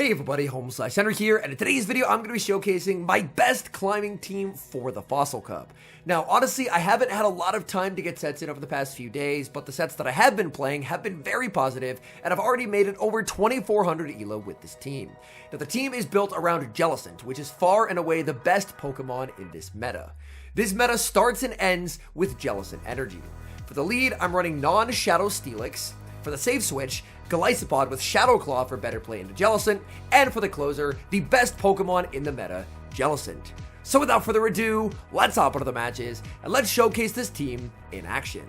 Hey everybody, HomeSliceHenry here, and in today's video I'm going to be showcasing my best climbing team for the Fossil Cup. Now honestly, I haven't had a lot of time to get sets in over the past few days, but the sets that I have been playing have been very positive, and I've already made it over 2,400 ELO with this team. Now the team is built around Jellicent, which is far and away the best Pokemon in this meta. This meta starts and ends with Jellicent energy. For the lead, I'm running non-Shadow Steelix. For the save switch, Golisopod with Shadow Claw for better play into Jellicent, and for the closer, the best Pokemon in the meta, Jellicent. So without further ado, let's hop into the matches, and let's showcase this team in action.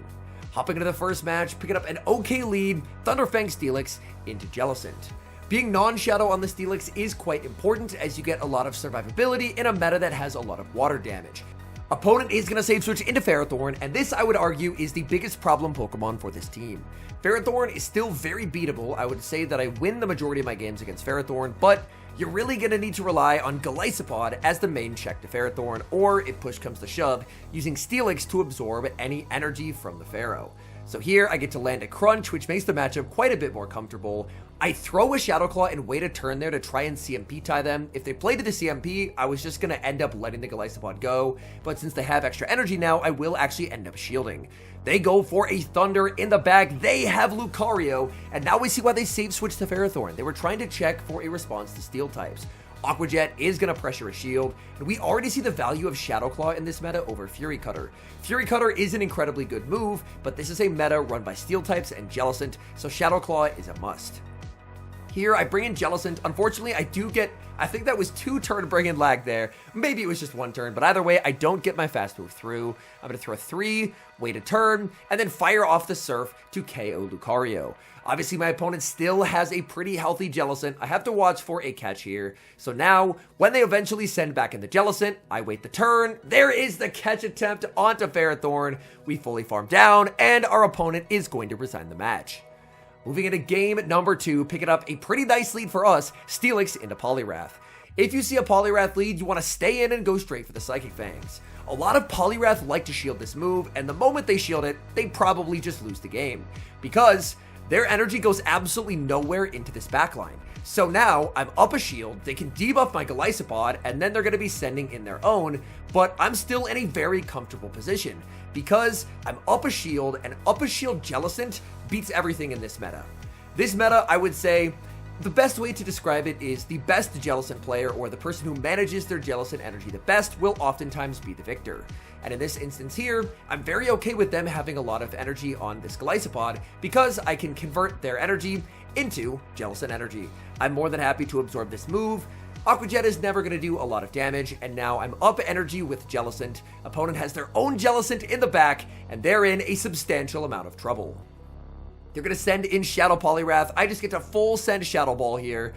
Hopping into the first match, picking up an okay lead, Thunderfang Steelix into Jellicent. Being non-Shadow on the Steelix is quite important as you get a lot of survivability in a meta that has a lot of water damage. Opponent is going to save switch into Ferrothorn, and this I would argue is the biggest problem Pokemon for this team. Ferrothorn is still very beatable. I would say that I win the majority of my games against Ferrothorn, but you're really going to need to rely on Golisopod as the main check to Ferrothorn, or if push comes to shove, using Steelix to absorb any energy from the Ferro. So here I get to land a Crunch, which makes the matchup quite a bit more comfortable. I throw a Shadow Claw and wait a turn there to try and CMP tie them. If they played to the CMP, I was just going to end up letting the Golisopod go, but since they have extra energy now, I will actually end up shielding. They go for a Thunder in the bag, they have Lucario, and now we see why they save switch to Ferrothorn. They were trying to check for a response to Steel types. Aqua Jet is going to pressure a shield, and we already see the value of Shadow Claw in this meta over Fury Cutter. Fury Cutter is an incredibly good move, but this is a meta run by Steel types and Jellicent, so Shadow Claw is a must. Here, I bring in Jellicent. Unfortunately, I think that was 2 turn bring in lag there. Maybe it was just 1 turn, but either way, I don't get my fast move through. I'm going to throw 3, wait a turn, and then fire off the Surf to KO Lucario. Obviously, my opponent still has a pretty healthy Jellicent. I have to watch for a catch here. So now, when they eventually send back in the Jellicent, I wait the turn. There is the catch attempt onto Ferrothorn. We fully farm down, and our opponent is going to resign the match. Moving into game number 2, picking up a pretty nice lead for us, Steelix into Poliwrath. If you see a Poliwrath lead, you want to stay in and go straight for the Psychic Fangs. A lot of Poliwrath like to shield this move, and the moment they shield it, they probably just lose the game, because their energy goes absolutely nowhere into this backline. So now, I'm up a shield, they can debuff my Golisopod, and then they're going to be sending in their own, but I'm still in a very comfortable position, because I'm up a shield, and up a shield Jellicent beats everything in this meta. This meta, I would say, the best way to describe it is the best Jellicent player, or the person who manages their Jellicent energy the best, will oftentimes be the victor. And in this instance here, I'm very okay with them having a lot of energy on this Golisopod, because I can convert their energy into Jellicent energy. I'm more than happy to absorb this move. Aqua Jet is never going to do a lot of damage, and now I'm up energy with Jellicent. Opponent has their own Jellicent in the back, and they're in a substantial amount of trouble. They're going to send in Shadow Poliwrath. I just get to full send Shadow Ball here.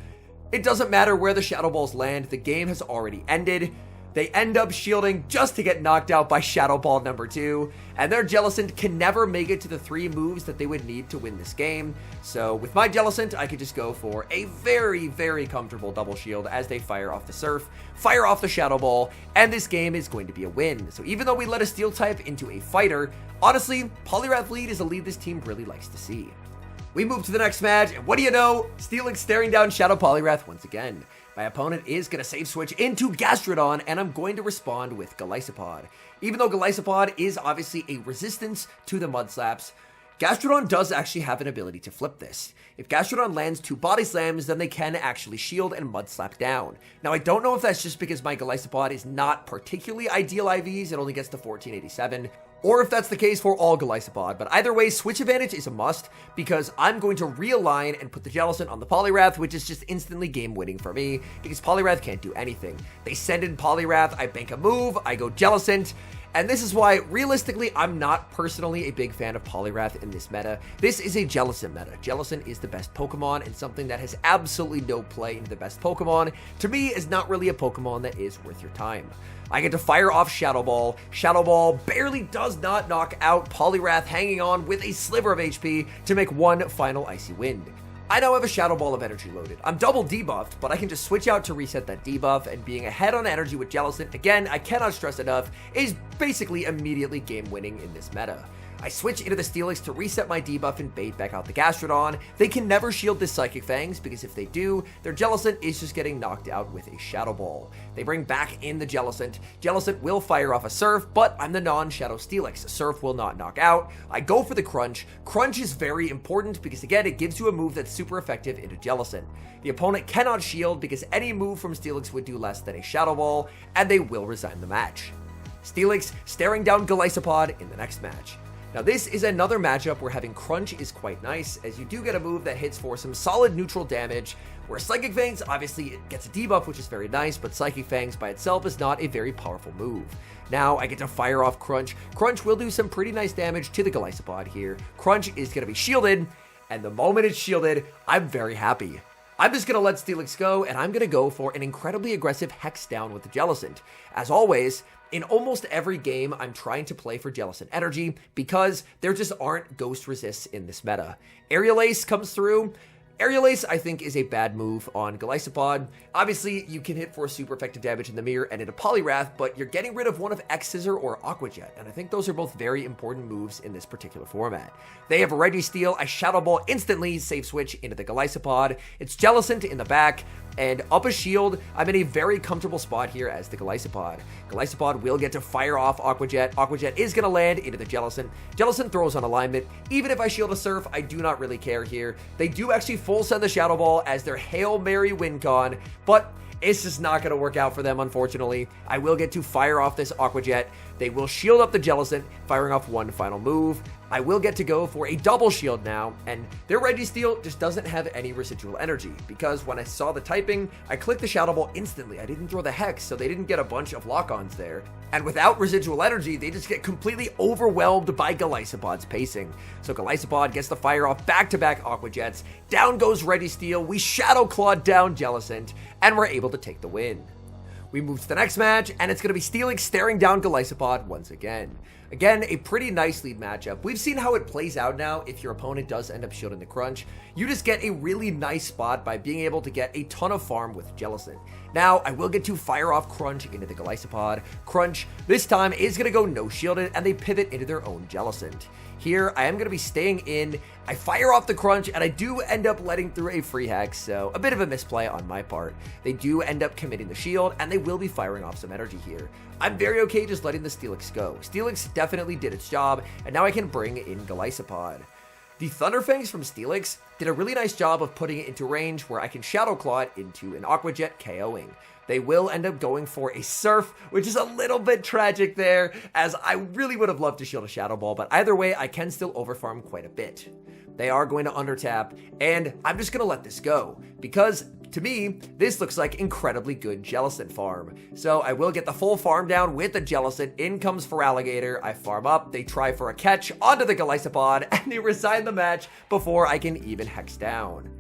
It doesn't matter where the Shadow Balls land. The game has already ended. They end up shielding just to get knocked out by Shadow Ball number 2, and their Jellicent can never make it to the 3 moves that they would need to win this game. So with my Jellicent, I could just go for a very, very comfortable double shield as they fire off the Surf, fire off the Shadow Ball, and this game is going to be a win. So even though we let a Steel type into a fighter, honestly, Poliwrath lead is a lead this team really likes to see. We move to the next match, and what do you know? Steelix staring down Shadow Poliwrath once again. My opponent is going to save switch into Gastrodon, and I'm going to respond with Golisopod. Even though Golisopod is obviously a resistance to the Mud Slaps, Gastrodon does actually have an ability to flip this. If Gastrodon lands 2 Body Slams, then they can actually shield and Mud Slap down. Now, I don't know if that's just because my Golisopod is not particularly ideal IVs, it only gets to 1487, or if that's the case for all Golisopod, but either way, switch advantage is a must, because I'm going to realign and put the Jellicent on the Poliwrath, which is just instantly game-winning for me, because Poliwrath can't do anything. They send in Poliwrath, I bank a move, I go Jellicent, and this is why, realistically, I'm not personally a big fan of Poliwrath in this meta. This is a Jellicent meta. Jellicent is the best Pokemon, and something that has absolutely no play into the best Pokemon, to me, is not really a Pokemon that is worth your time. I get to fire off Shadow Ball. Shadow Ball barely does not knock out Poliwrath, hanging on with a sliver of HP to make one final Icy Wind. I now have a Shadow Ball of energy loaded. I'm double debuffed, but I can just switch out to reset that debuff, and being ahead on energy with Jellicent, again, I cannot stress enough, is basically immediately game winning in this meta. I switch into the Steelix to reset my debuff and bait back out the Gastrodon. They can never shield this Psychic Fangs because if they do, their Jellicent is just getting knocked out with a Shadow Ball. They bring back in the Jellicent. Jellicent will fire off a Surf, but I'm the non-Shadow Steelix. Surf will not knock out. I go for the Crunch. Crunch is very important because again, it gives you a move that's super effective into Jellicent. The opponent cannot shield because any move from Steelix would do less than a Shadow Ball, and they will resign the match. Steelix staring down Golisopod in the next match. Now this is another matchup where having Crunch is quite nice, as you do get a move that hits for some solid neutral damage, where Psychic Fangs, obviously it gets a debuff, which is very nice, but Psychic Fangs by itself is not a very powerful move. Now I get to fire off Crunch. Crunch will do some pretty nice damage to the Golisopod here. Crunch is going to be shielded, and the moment it's shielded, I'm very happy. I'm just going to let Steelix go, and I'm going to go for an incredibly aggressive Hex down with the Jellicent. As always, in almost every game, I'm trying to play for Jellicent energy because there just aren't Ghost Resists in this meta. Aerial Ace comes through. Aerial Ace, I think, is a bad move on Golisopod. Obviously, you can hit for super effective damage in the mirror and into Poliwrath, but you're getting rid of one of X-Scissor or Aqua Jet, and I think those are both very important moves in this particular format. They have a Registeel. I Shadow Ball instantly, save switch into the Golisopod. It's Jellicent in the back, and up a shield. I'm in a very comfortable spot here as the Golisopod. Golisopod will get to fire off Aqua Jet. Aqua Jet is going to land into the Jellicent. Jellicent throws on alignment. Even if I shield a Surf, I do not really care here. They do actually full send the Shadow Ball as their Hail Mary win con, but it's just not going to work out for them, unfortunately. I will get to fire off this Aqua Jet. They will shield up the Jellicent, firing off one final move. I will get to go for a double shield now, and their Registeel just doesn't have any residual energy, because when I saw the typing, I clicked the Shadow Ball instantly. I didn't throw the Hex, so they didn't get a bunch of lock-ons there. And without residual energy, they just get completely overwhelmed by Golisopod's pacing. So Golisopod gets the fire off back-to-back Aqua Jets. Down goes Registeel. We Shadow Claw down Jellicent, and we're able to take the win. We move to the next match, and it's going to be Steelix staring down Golisopod once again. Again, a pretty nice lead matchup. We've seen how it plays out now if your opponent does end up shielding the Crunch. You just get a really nice spot by being able to get a ton of farm with Jellicent. Now, I will get to fire off Crunch into the Golisopod. Crunch, this time, is going to go no shielded, and they pivot into their own Jellicent. Here, I am going to be staying in. I fire off the Crunch, and I do end up letting through a free Hex, so a bit of a misplay on my part. They do end up committing the shield, and they will be firing off some energy here. I'm very okay just letting the Steelix go. Steelix definitely did its job, and now I can bring in Golisopod. The Thunderfangs from Steelix did a really nice job of putting it into range where I can Shadow Claw it into an Aqua Jet KOing. They will end up going for a Surf, which is a little bit tragic there, as I really would have loved to shield a Shadow Ball, but either way, I can still overfarm quite a bit. They are going to undertap, and I'm just going to let this go, because to me, this looks like incredibly good Jellicent farm. So I will get the full farm down with the Jellicent. In comes Feraligatr. I farm up. They try for a catch onto the Golisopod, and they resign the match before I can even Hex down.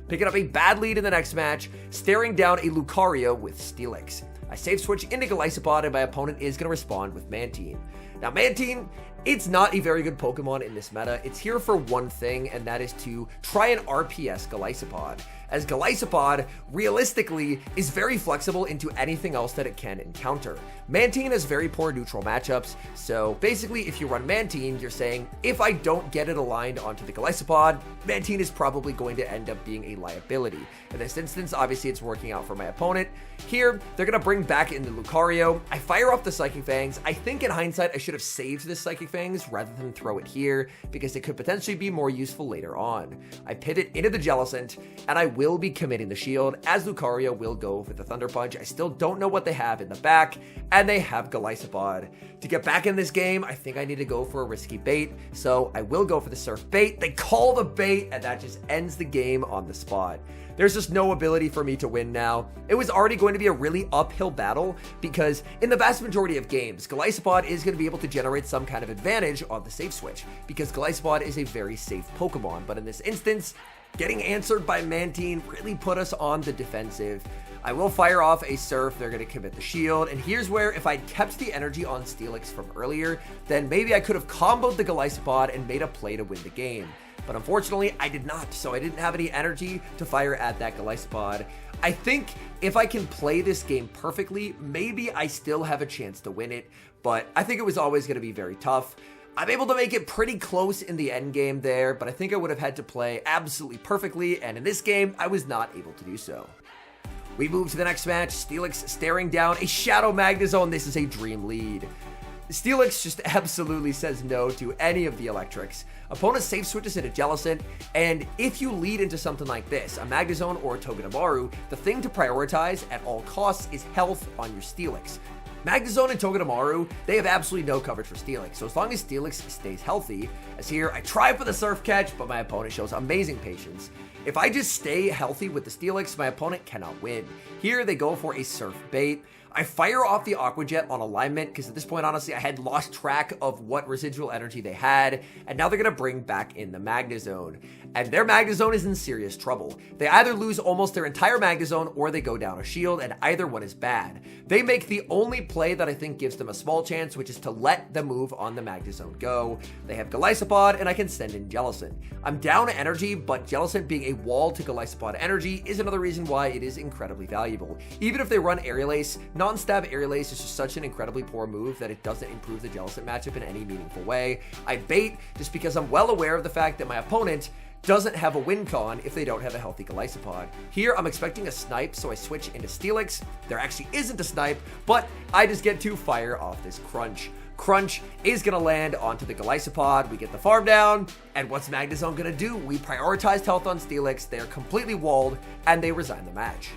Picking up a bad lead in the next match, staring down a Lucario with Steelix. I save switch into Golisopod, and my opponent is going to respond with Mantine. Now, Mantine, it's not a very good Pokemon in this meta. It's here for one thing, and that is to try and RPS Golisopod, as Golisopod, realistically, is very flexible into anything else that it can encounter. Mantine has very poor neutral matchups, so basically if you run Mantine, you're saying, if I don't get it aligned onto the Golisopod, Mantine is probably going to end up being a liability. In this instance, obviously it's working out for my opponent. Here, they're going to bring back in the Lucario. I fire off the Psychic Fangs. I think in hindsight, I should have saved this Psychic Fangs rather than throw it here, because it could potentially be more useful later on. I pivot into the Jellicent, and I will be committing the shield, as Lucario will go for the Thunder Punch. I still don't know what they have in the back, and they have Golisopod. To get back in this game, I think I need to go for a risky bait, so I will go for the Surf bait. They call the bait, and that just ends the game on the spot. There's just no ability for me to win now. It was already going to be a really uphill battle, because in the vast majority of games, Golisopod is going to be able to generate some kind of advantage on the safe switch, because Golisopod is a very safe Pokemon. But in this instance, getting answered by Mantine really put us on the defensive. I will fire off a Surf. They're going to commit the shield. And here's where, if I'd kept the energy on Steelix from earlier, then maybe I could have comboed the Golisopod and made a play to win the game. But unfortunately, I did not, so I didn't have any energy to fire at that Golisopod. I think if I can play this game perfectly, maybe I still have a chance to win it, but I think it was always going to be very tough. I'm able to make it pretty close in the end game there, but I think I would have had to play absolutely perfectly, and in this game, I was not able to do so. We move to the next match, Steelix staring down a Shadow Magnezone. This is a dream lead. Steelix just absolutely says no to any of the electrics. Opponent safe switches into Jellicent, and if you lead into something like this, a Magnezone or a Togedemaru, the thing to prioritize at all costs is health on your Steelix. Magnezone and Togedemaru, they have absolutely no coverage for Steelix, so as long as Steelix stays healthy, as here, I try for the Surf Catch, but my opponent shows amazing patience. If I just stay healthy with the Steelix, my opponent cannot win. Here, they go for a Surf Bait. I fire off the Aqua Jet on alignment because at this point, honestly, I had lost track of what residual energy they had, and now they're going to bring back in the Magnezone. And their Magnezone is in serious trouble. They either lose almost their entire Magnezone or they go down a shield, and either one is bad. They make the only play that I think gives them a small chance, which is to let the move on the Magnezone go. They have Golisopod, and I can send in Jellicent. I'm down energy, but Jellicent being a wall to Golisopod energy is another reason why it is incredibly valuable. Even if they run Aerial Ace, non-stab Aerial Ace is just such an incredibly poor move that it doesn't improve the Jellicent matchup in any meaningful way. I bait just because I'm well aware of the fact that my opponent doesn't have a win con if they don't have a healthy Golisopod. Here, I'm expecting a snipe, so I switch into Steelix. There actually isn't a snipe, but I just get to fire off this Crunch. Crunch is going to land onto the Golisopod. We get the farm down, and what's Magnezone going to do? We prioritized health on Steelix. They're completely walled, and they resign the match.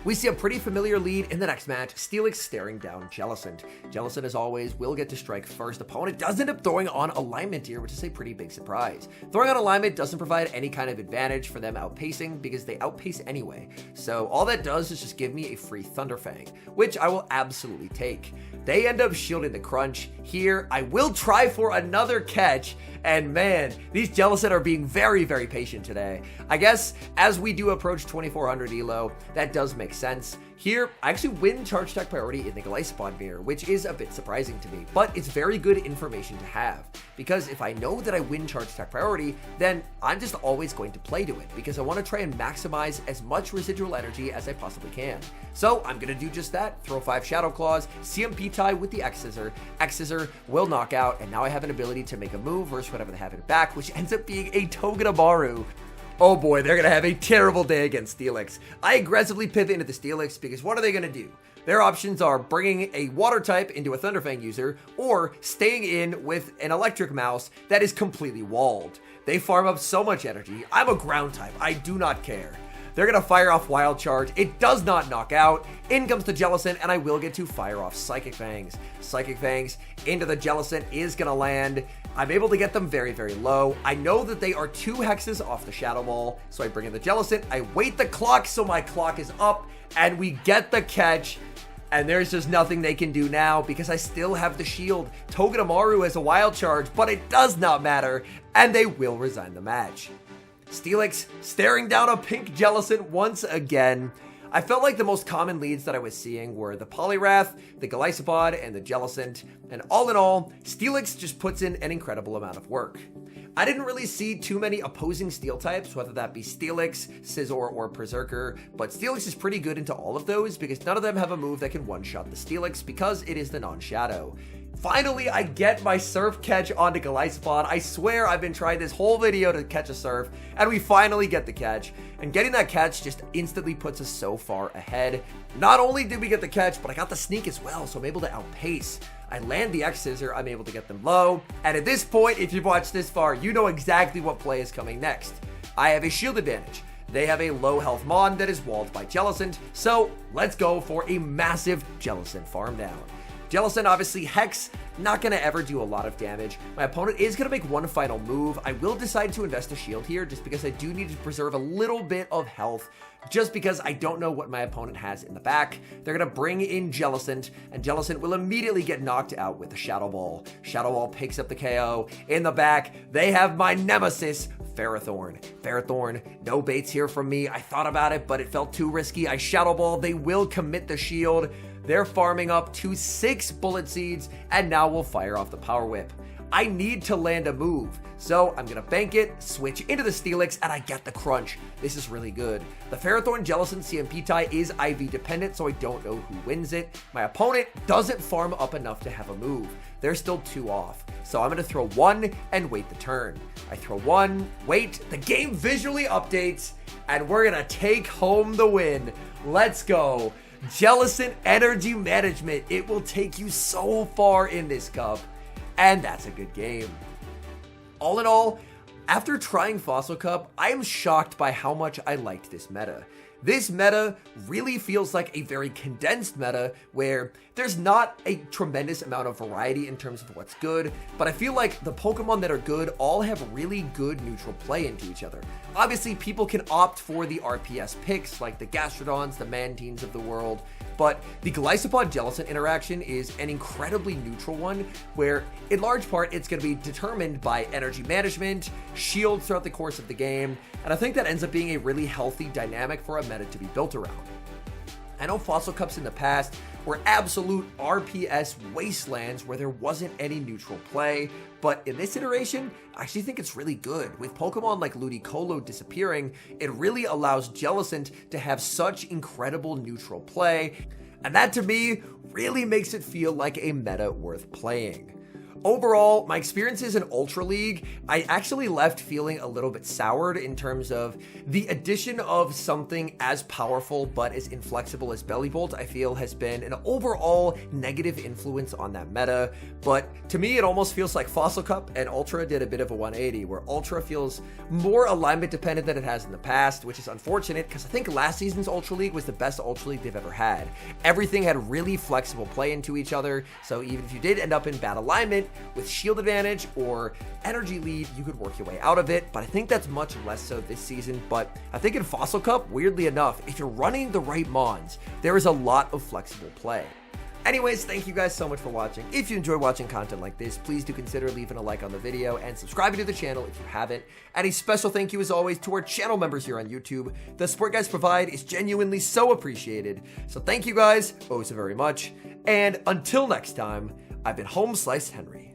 We see a pretty familiar lead in the next match, Steelix staring down Jellicent. Jellicent, as always, will get to strike first. Opponent does end up throwing on alignment here, which is a pretty big surprise. Throwing on alignment doesn't provide any kind of advantage for them outpacing because they outpace anyway. So all that does is just give me a free Thunderfang, which I will absolutely take. They end up shielding the Crunch. Here, I will try for another catch, and man, these Jellicent are being very, very patient today. I guess as we do approach 2400 ELO, that does make sense. Here, I actually win Charge Attack priority in the Golisopod mirror, which is a bit surprising to me, but it's very good information to have, because if I know that I win Charge Attack priority, then I'm just always going to play to it, because I want to try and maximize as much residual energy as I possibly can. So I'm going to do just that, throw 5 Shadow Claws, CMP tie with the X-Scissor. X-Scissor will knock out, and now I have an ability to make a move versus whatever they have in back, which ends up being a Togedemaru. Oh boy, they're going to have a terrible day against Steelix. I aggressively pivot into the Steelix because what are they going to do? Their options are bringing a water type into a Thunderfang user or staying in with an electric mouse that is completely walled. They farm up so much energy. I'm a ground type. I do not care. They're going to fire off Wild Charge. It does not knock out. In comes the Jellicent, and I will get to fire off Psychic Fangs. Psychic Fangs into the Jellicent is going to land. I'm able to get them very, very low. I know that they are 2 hexes off the Shadow Ball, so I bring in the Jellicent. I wait the clock, so my clock is up, and we get the catch. And there's just nothing they can do now because I still have the shield. Togedemaru has a Wild Charge, but it does not matter, and they will resign the match. Steelix staring down a pink Jellicent once again. I felt like the most common leads that I was seeing were the Poliwrath, the Golisopod, and the Jellicent, and all in all, Steelix just puts in an incredible amount of work. I didn't really see too many opposing steel types, whether that be Steelix, Scizor, or Berserker, but Steelix is pretty good into all of those because none of them have a move that can one-shot the Steelix because it is the non-shadow. Finally, I get my Surf catch onto Golisopod. I swear I've been trying this whole video to catch a Surf, and we finally get the catch. And getting that catch just instantly puts us so far ahead. Not only did we get the catch, but I got the sneak as well, so I'm able to outpace. I land the X-Scissor, I'm able to get them low. And at this point, if you've watched this far, you know exactly what play is coming next. I have a shield advantage. They have a low health Mon that is walled by Jellicent, so let's go for a massive Jellicent farm down. Jellicent, obviously, Hex, not going to ever do a lot of damage. My opponent is going to make one final move. I will decide to invest a shield here just because I do need to preserve a little bit of health just because I don't know what my opponent has in the back. They're going to bring in Jellicent, and Jellicent will immediately get knocked out with the Shadow Ball. Shadow Ball picks up the KO. In the back, they have my nemesis, Ferrothorn. Ferrothorn, no baits here from me. I thought about it, but it felt too risky. I Shadow Ball. They will commit the shield. They're farming up to 6 Bullet Seeds, and now we'll fire off the Power Whip. I need to land a move. So I'm gonna bank it, switch into the Steelix, and I get the crunch. This is really good. The Ferrothorn Jellicent CMP tie is IV dependent, so I don't know who wins it. My opponent doesn't farm up enough to have a move. They're still 2 off. So I'm gonna throw 1 and wait the turn. I throw 1, wait, the game visually updates, and we're gonna take home the win. Let's go. Jellicent Energy Management. It will take you so far in this cup, and that's a good game. All in all, after trying Fossil Cup, I am shocked by how much I liked this meta. This meta really feels like a very condensed meta where there's not a tremendous amount of variety in terms of what's good, but I feel like the Pokemon that are good all have really good neutral play into each other. Obviously, people can opt for the RPS picks like the Gastrodons, the Mantines of the world, but the Golisopod Jellicent interaction is an incredibly neutral one where, in large part, it's going to be determined by energy management, shields throughout the course of the game, and I think that ends up being a really healthy dynamic for a meta to be built around. I know Fossil Cups in the past were absolute RPS wastelands where there wasn't any neutral play, but in this iteration, I actually think it's really good. With Pokemon like Ludicolo disappearing, it really allows Jellicent to have such incredible neutral play, and that to me really makes it feel like a meta worth playing. Overall, my experiences in Ultra League, I actually left feeling a little bit soured in terms of the addition of something as powerful but as inflexible as Bellibolt. I feel has been an overall negative influence on that meta, but to me it almost feels like Fossil Cup and Ultra did a bit of a 180, where Ultra feels more alignment dependent than it has in the past, which is unfortunate because I think last season's Ultra League was the best Ultra League they've ever had. Everything had really flexible play into each other, so even if you did end up in bad alignment, with shield advantage or energy lead, you could work your way out of it, but I think that's much less so this season. But I think in Fossil Cup, weirdly enough, if you're running the right mons, there is a lot of flexible play. Anyways, thank you guys so much for watching. If you enjoy watching content like this, please do consider leaving a like on the video and subscribing to the channel if you haven't. And a special thank you as always to our channel members here on YouTube. The support guys provide is genuinely so appreciated. So thank you guys oh so very much. And until next time, I've been HomeSliceHenry.